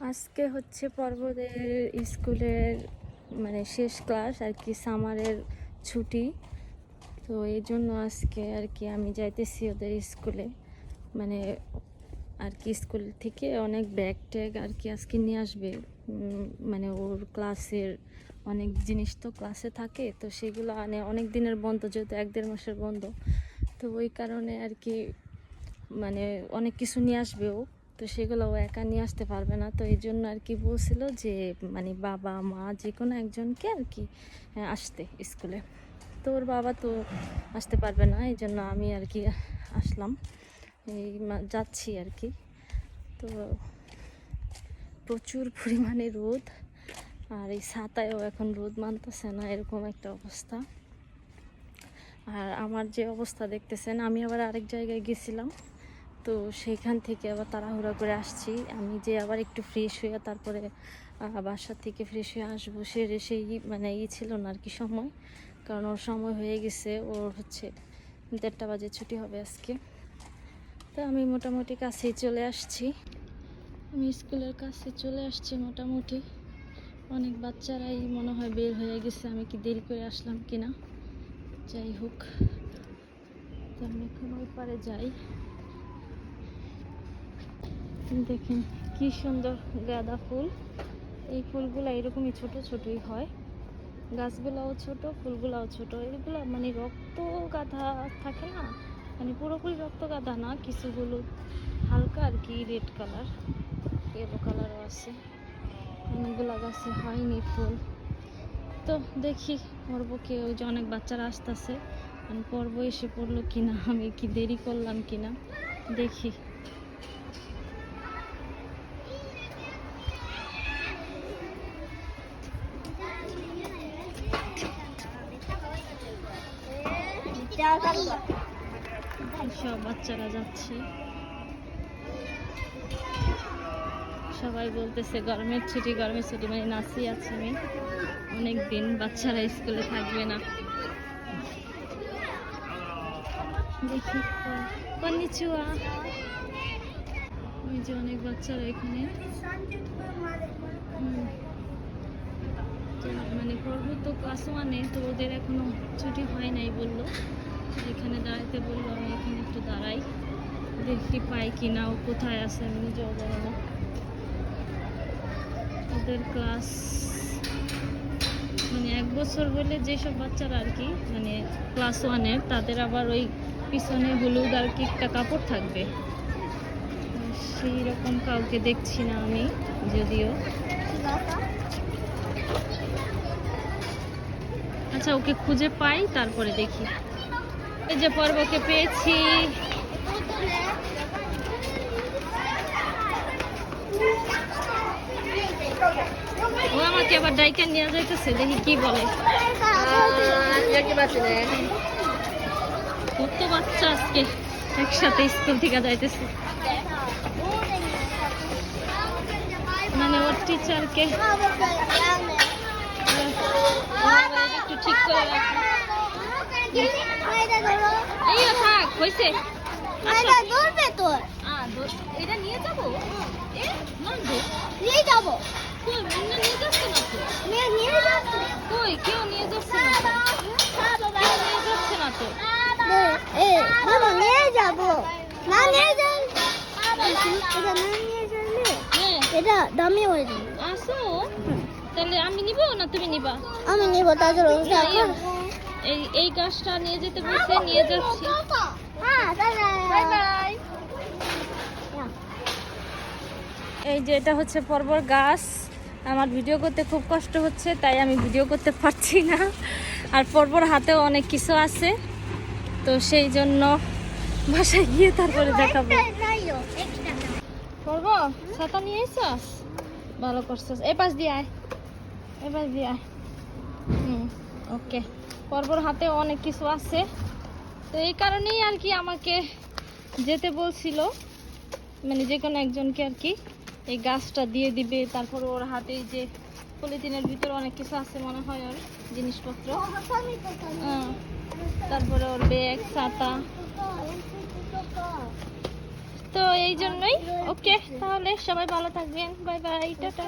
আজকে হচ্ছে পর্বদের স্কুলের মানে শেষ ক্লাস আর কি, সামারের ছুটি। তো এই জন্য আজকে আর কি আমি যাইতেছি ওদের স্কুলে, মানে আর কি স্কুল থেকে অনেক ব্যাগ ট্যাগ আর কি আজকে নিয়ে আসবে। মানে ওর ক্লাসের অনেক জিনিস তো ক্লাসে থাকে, তো সেগুলো অনেক দিনের বন্ধ, যেহেতু 1-1.5 মাসের বন্ধ, তো ওই কারণে আর কি মানে অনেক কিছু নিয়ে আসবে ও। তো সেগুলো ও একা নিয়ে আসতে পারবে না, তো এই জন্য আর কি বলছিল যে মানে বাবা মা যে কোনো একজনকে আর কি আসতে স্কুলে। তো ওর বাবা তো আসতে পারবে না, এই জন্য আমি আর কি আসলাম, এই যাচ্ছি আর কি। তো প্রচুর পরিমাণে রোদ, আর এই ছাতায়ও এখন রোদ মানতেছে না, এরকম একটা অবস্থা। আর আমার যে অবস্থা দেখতেছেন, আমি আবার আরেক জায়গায় গেছিলাম, তো সেইখান থেকে আবার তাড়াহুড়া করে আসছি। আমি যে আবার একটু ফ্রেশ হয়ে তারপরে বাসা থেকে ফ্রেশ হয়ে আসবো, সেই মানে ছিল না আর কি সময়, কারণ ওর সময় হয়ে গেছে। ওর হচ্ছে 1:30 বাজে ছুটি হবে আজকে। তো আমি মোটামুটি কাছেই চলে আসছি, আমি স্কুলের কাছে চলে আসছি মোটামুটি। অনেক বাচ্চারাই মনে হয় বের হয়ে গেছে, আমি কি দেরি করে আসলাম কিনা, যাই হোক। তো আমি এখন ওই পারে যাই। দেখেন কি সুন্দর গাঁদা ফুল, এই ফুলগুলো এরকমই ছোট ছোটই হয়, গাছগুলাও ছোট, ফুলগুলাও ছোট। এগুলো মানে রক্ত গাঁদা থাকে না, মানে পুরোপুরি রক্ত গাঁদা না, কিছুগুলো হালকা আর কি রেড কালার, ইয়েলো কালারও আছে। অনেকগুলো গাছে হয়নি ফুল, তো দেখি পর্বকে ওই যে অনেক বাচ্চারা আসতেছে, মানে পর্ব এসে পড়লো কিনা, আমি কি দেরি করলাম কিনা দেখি। সব বাচ্চারা যাচ্ছে, সবাই বলতেছে গরমের ছুটি গরমের ছুটি, মানে নাচি আছি আমি অনেক দিন, বাচ্চারা স্কুলে থাকবে না। দেখি কন্নিচিওয়া, ওই যে অনেক বাচ্চারা এখানে, মানে পর্ব তো ক্লাস 1-এ, তো ওদের এখনো ছুটি হয় নাই বললো, এখানে দাঁড়াইতে বললো। আমি এখানে একটু দাঁড়াই, দেখি পাই কি না, ও কোথায় আছে আমি নিজেও জানি না। ওদের ক্লাস মানে 1 বছর হলে যেসব বাচ্চারা আর কি মানে ক্লাস 1-এর, তাদের আবার ওই পিছনে হলুদ আর কি একটা কাপড় থাকবে, সেই রকম কাউকে দেখছি না আমি যদিও। আচ্ছা, ওকে খুঁজে পাই তারপরে দেখি। এই যে পর্বকে পেয়েছি, ও আমাকে আবার ডাইকা নিয়ে যাইতেছে, দেখি কি বলে। কত বাচ্চা আজকে একসাথে স্কুল থেকে যাইতেছে, মানে ওর টিচারকে একটু ঠিক করে রাখো। এই থাক হয়েছে, এটা নিয়ে যাবো, নিয়ে যাবো, নিয়ে যাচ্ছে না তো, কই কেউ নিয়ে যাচ্ছে না তো, নিয়ে যাচ্ছে না তো, নিয়ে যাবো না, নিয়ে যান, এটা দামি হয়ে যাবে। আসো তাহলে, আমি নিব না তুমি নিবা? আমি নিব, তাদের এই গাছটা নিয়ে যেতে বলছে, নিয়ে যাচ্ছি। Bye bye. এই যে এটা হচ্ছে পর্বর গাছ, আমার ভিডিও করতে খুব কষ্ট হচ্ছে, তাই আমি ভিডিও করতে পারছি না। আর পর্বর হাতেও অনেক কিছু আছে, তো সেই জন্য বাসায় গিয়ে তারপরে দেখাবো। পর্ব ছাতা নিয়ে এসছস, ভালো করছস। এই পাশ দিয়ে আয়, এই পাশ দিয়ে আয়। ওকে। পর্বর হাতে অনেক কিছু আছে, তো এই কারণেই আর কি আমাকে যেতে বলছিল, মানে যে কোনো একজনকে আর কি এই গাছটা দিয়ে দিবে। তারপর ওর হাতে যে পলিথিনের ভিতরে অনেক কিছু আছে মনে হয়, ওর জিনিসপত্র, তারপরে ওর ব্যাগ, ছাতা, তো এই জন্যই ওকে, তাহলে সবাই ভালো থাকবেন, বাই বাই, টাটা।